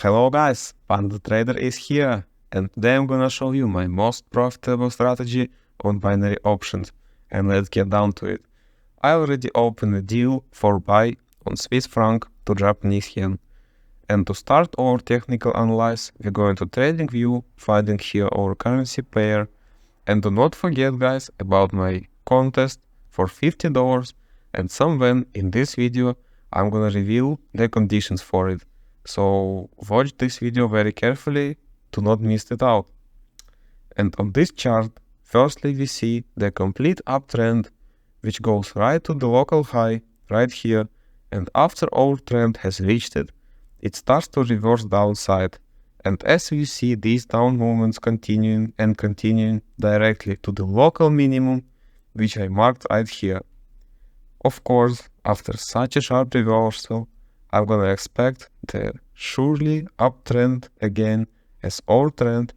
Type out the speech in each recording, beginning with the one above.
Hello guys, Panda Trader is here, and today I'm gonna show you my most profitable strategy on binary options, and let's get down to it. I already opened a deal for buy on Swiss franc to Japanese yen, and to start our technical analysis, we're going to TradingView, finding here our currency pair, and do not forget guys about my contest for $50, and somewhere in this video I'm gonna reveal the conditions for it. So watch this video very carefully to not miss it out. And on this chart, firstly we see the complete uptrend which goes right to the local high right here, and after our trend has reached it, it starts to reverse downside. And as we see these down movements continuing and continuing directly to the local minimum which I marked right here. Of course, after such a sharp reversal, I'm gonna expect the surely uptrend again, as our trend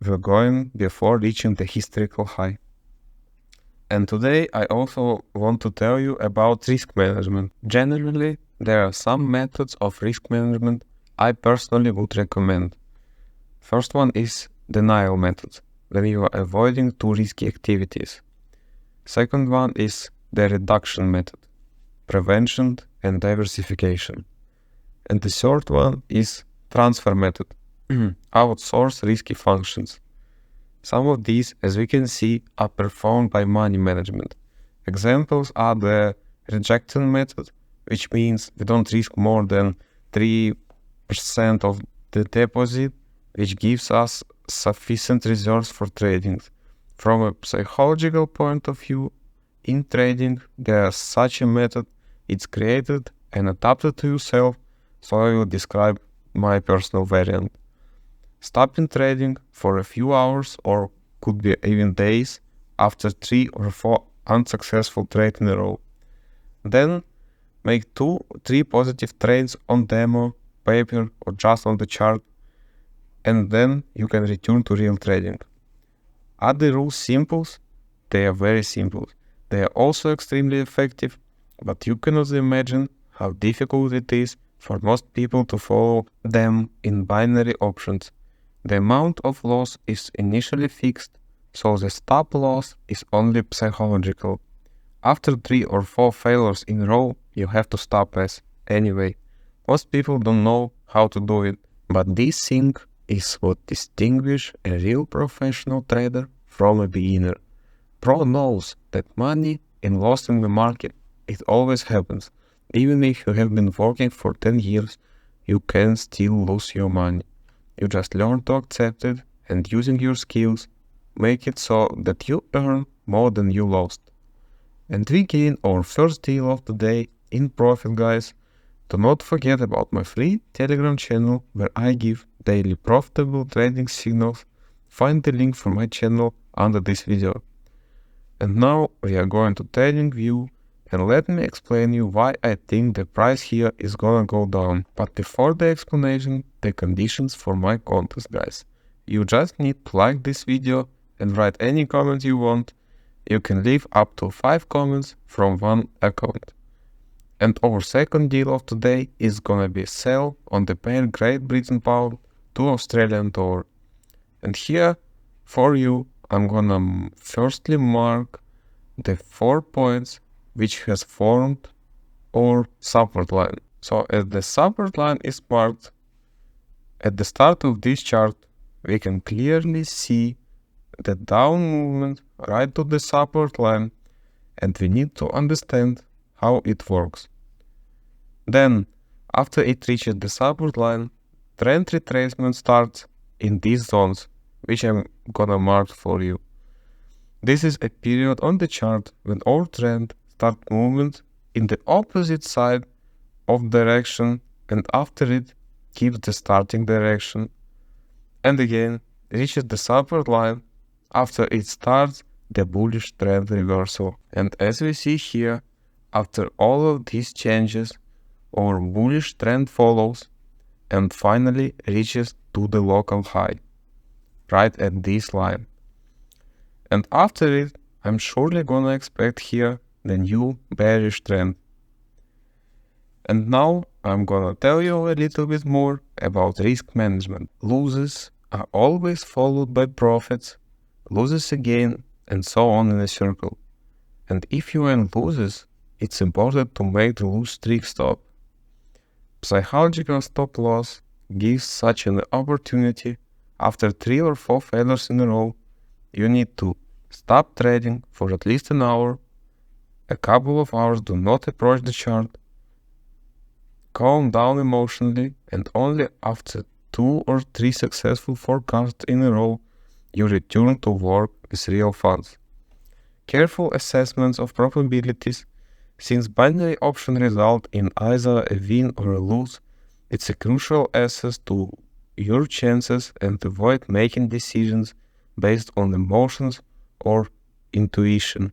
will going before reaching the historical high. And today I also want to tell you about risk management. Generally, there are some methods of risk management I personally would recommend. First one is denial method, when you are avoiding too risky activities. Second one is the reduction method, prevention and diversification. And the third one is transfer method, outsource risky functions. Some of these, as we can see, are performed by money management. Examples are the rejection method, which means we don't risk more than 3% of the deposit, which gives us sufficient reserves for trading. From a psychological point of view, in trading, there's such a method. It's created and adapted to yourself, so I will describe my personal variant. Stopping trading for a few hours, or could be even days, after 3 or 4 unsuccessful trades in a row. Then make 2-3 positive trades on demo, paper, or just on the chart, and then you can return to real trading. Are the rules simple? They are very simple. They are also extremely effective, but you cannot imagine how difficult it is for most people to follow them in binary options. The amount of loss is initially fixed, so the stop loss is only psychological. After 3 or 4 failures in a row, you have to stop as anyway. Most people don't know how to do it, but this thing is what distinguishes a real professional trader from a beginner. Pro knows that money in loss in the market, it always happens. Even if you have been working for 10 years, you can still lose your money. You just learn to accept it, and using your skills, make it so that you earn more than you lost. And we gain our first deal of the day in profit, guys. Do not forget about my free Telegram channel where I give daily profitable trading signals. Find the link for my channel under this video. And now we are going to TradingView, and let me explain you why I think the price here is gonna go down. But before the explanation, the conditions for my contest, guys. You just need to like this video and write any comment you want. You can leave up to 5 comments from one account. And our second deal of today is gonna be sell on the pair Great Britain pound to Australian dollar. And here for you, I'm gonna firstly mark the 4 points which has formed our support line. So as the support line is marked, at the start of this chart, we can clearly see the down movement right to the support line, and we need to understand how it works. Then, after it reaches the support line, trend retracement starts in these zones, which I'm gonna mark for you. This is a period on the chart when our trend starts movement in the opposite side of direction, and after it keeps the starting direction, and again reaches the support line after it starts the bullish trend reversal. And as we see here, after all of these changes, our bullish trend follows and finally reaches to the local high, right at this line. And after it, I'm surely gonna expect here the new bearish trend. And now I'm gonna tell you a little bit more about risk management. Losses are always followed by profits, losses again, and so on in a circle. And if you earn losses, it's important to make the lose streak stop. Psychological stop loss gives such an opportunity. After 3 or 4 failures in a row, you need to stop trading for at least an hour, a couple of hours, do not approach the chart, calm down emotionally, and only after 2 or 3 successful forecasts in a row, you return to work with real funds. Careful assessments of probabilities. Since binary option result in either a win or a lose, it's a crucial access to your chances and avoid making decisions based on emotions or intuition.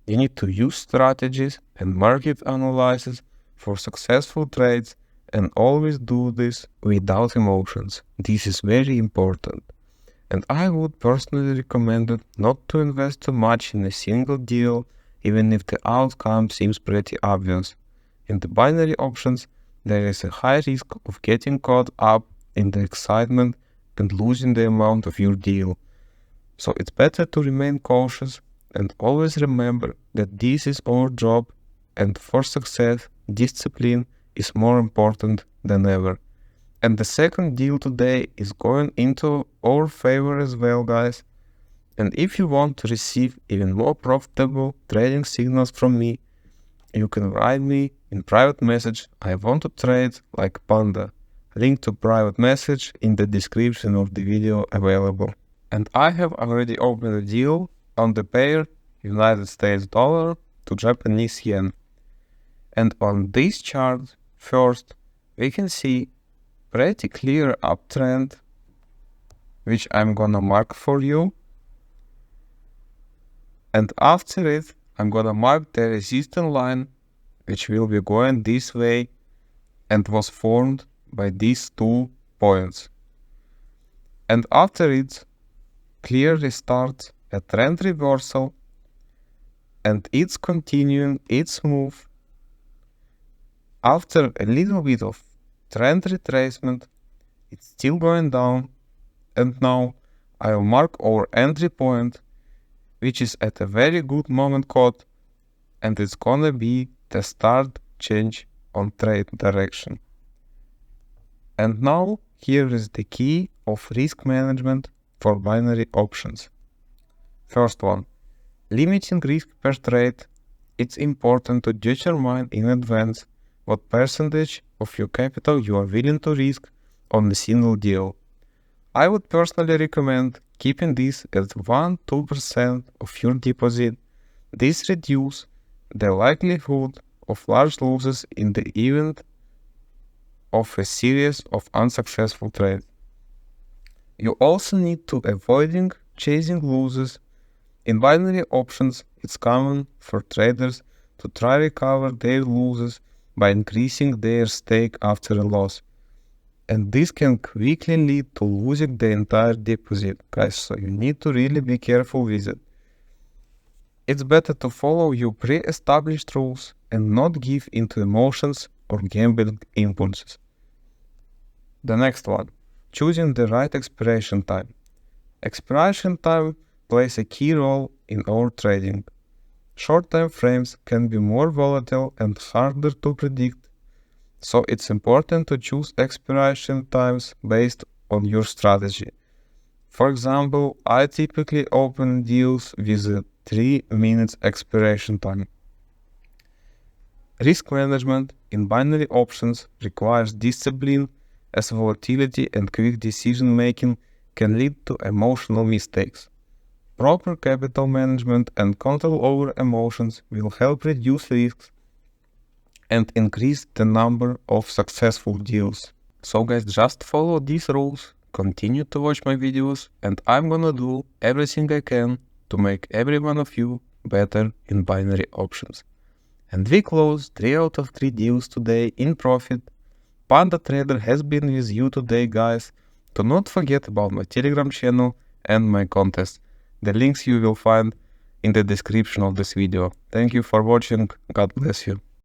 You need to use strategies and market analysis for successful trades and always do this without emotions. This is very important. And I would personally recommend it not to invest too much in a single deal, even if the outcome seems pretty obvious. In the binary options, there is a high risk of getting caught up in the excitement and losing the amount of your deal. So it's better to remain cautious and always remember that this is our job, and for success, discipline is more important than ever. And the second deal today is going into our favor as well, guys. And if you want to receive even more profitable trading signals from me, you can write me in private message, I want to trade like Panda. Link to private message in the description of the video available. And I have already opened a deal on the pair United States dollar to Japanese yen. And on this chart, first, we can see pretty clear uptrend, which I'm gonna mark for you. And after it, I'm gonna mark the resistance line, which will be going this way and was formed by these 2 points. And after it, clearly starts a trend reversal, and it's continuing its move. After a little bit of trend retracement, it's still going down, and now I'll mark our entry point, which is at a very good moment code, and it's gonna be the start change on trade direction. And now here is the key of risk management for binary options. First one, limiting risk per trade. It's important to determine in advance what percentage of your capital you are willing to risk on a single deal. I would personally recommend keeping this at 1-2% of your deposit. This reduces the likelihood of large losses in the event of a series of unsuccessful trades. You also need to avoid chasing losses. In binary options, it's common for traders to try to recover their losses by increasing their stake after a loss. And this can quickly lead to losing the entire deposit, guys, so you need to really be careful with it. It's better to follow your pre-established rules and not give into emotions or gambling impulses. The next one, choosing the right expiration time. Expiration time plays a key role in our trading. Short time frames can be more volatile and harder to predict, so it's important to choose expiration times based on your strategy. For example, I typically open deals with a 3 minutes expiration time. Risk management in binary options requires discipline, as volatility and quick decision making can lead to emotional mistakes. Proper capital management and control over emotions will help reduce risks and increase the number of successful deals. So guys, just follow these rules, continue to watch my videos, and I'm gonna do everything I can to make every one of you better in binary options. And we closed 3 out of 3 deals today in profit. Panda Trader has been with you today, guys. Do not forget about my Telegram channel and my contest. The links you will find in the description of this video. Thank you for watching. God bless you.